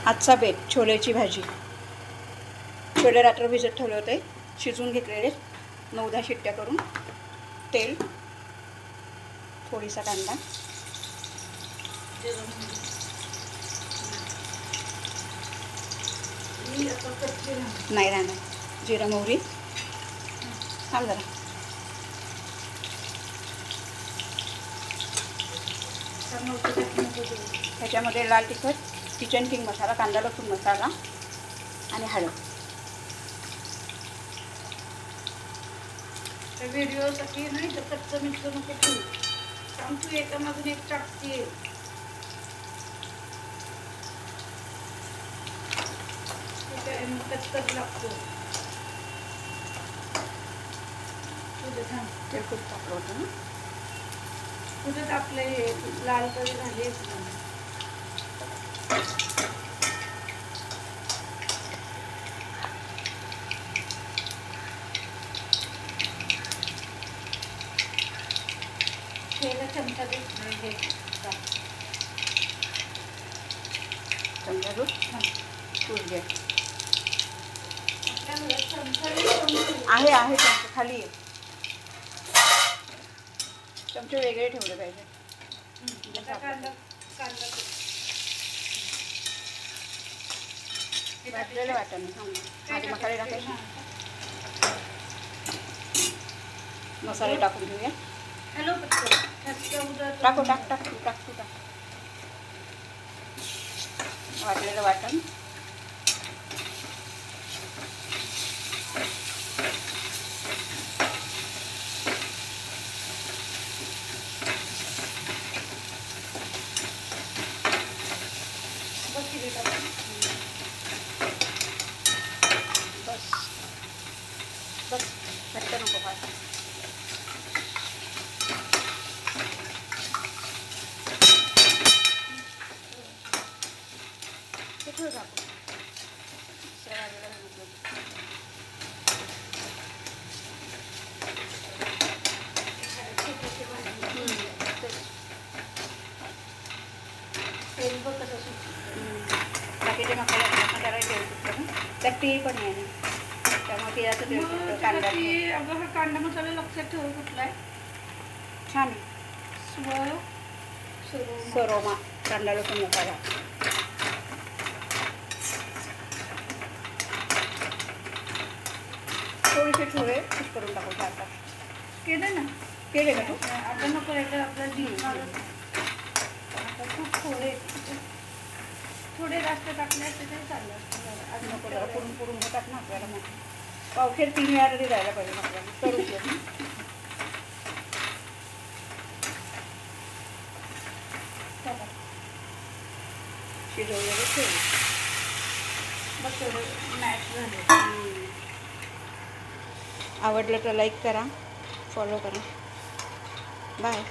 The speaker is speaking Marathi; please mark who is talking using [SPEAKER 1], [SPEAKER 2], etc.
[SPEAKER 1] आजचा बेत छोलेची भाजी. छोले रात्र भिजत ठेवले होते, शिजवून घेतलेले 9-10 शिट्ट्या करून. तेल, थोडीसा कांदा, नाही राहणार, जिरा मोहरी, थांब जरा, त्याच्यामध्ये लाल तिखट, किचन किंग मसाला, कांदा लसूण मसाला आणि हळद.
[SPEAKER 2] व्हिडिओसाठी नाही तर कच्चं मिक्सर नको ठेवू, सांग तू एकामागून एक टाकते. कच्चच लागतो.
[SPEAKER 1] तेल खूप टाकलं होतं ना,
[SPEAKER 2] कुठं टाकलं हे लाल करी झाले. चमचा
[SPEAKER 1] दूध तूप घ्या. आहे आहे चमचे खाली आहे, चमचे वेगळे ठेवले पाहिजे. भाजलेलं वाटाणे आधी मसाले टाकायचे. मसाले टाकून घेऊया. टाकू टाक टाक टाक टाक टाक वाटलेलं वाटण, बस बस घट्ट नको पाहिजे. बाकीचे मसाला त्यात तीळ पण आहे त्यामुळे तिळाचं तेल सुटतं. कांदा,
[SPEAKER 2] अगं हा कांदा मसाला लक्षात ठेव कुठला आहे.
[SPEAKER 1] छान सरोमा कांदा लसूण मसाला. थोडेसे छोले कुक करून टाकू. आता
[SPEAKER 2] केलं ना,
[SPEAKER 1] केले का तू?
[SPEAKER 2] आता नको यायला आपल्याला आता खूप थोडे जास्त टाकले असते तरी चाललं असतं.
[SPEAKER 1] आज नको जरा पुरून पुरून होतात ना आपल्याला. मग पावशेर 3 वेळा तरी जायला पाहिजे आपल्याला. करून घे शिजवलेले छोले
[SPEAKER 2] बस तेवढं मॅच झाले.
[SPEAKER 1] आवडलं तर लाईक करा, फॉलो करा. बाय.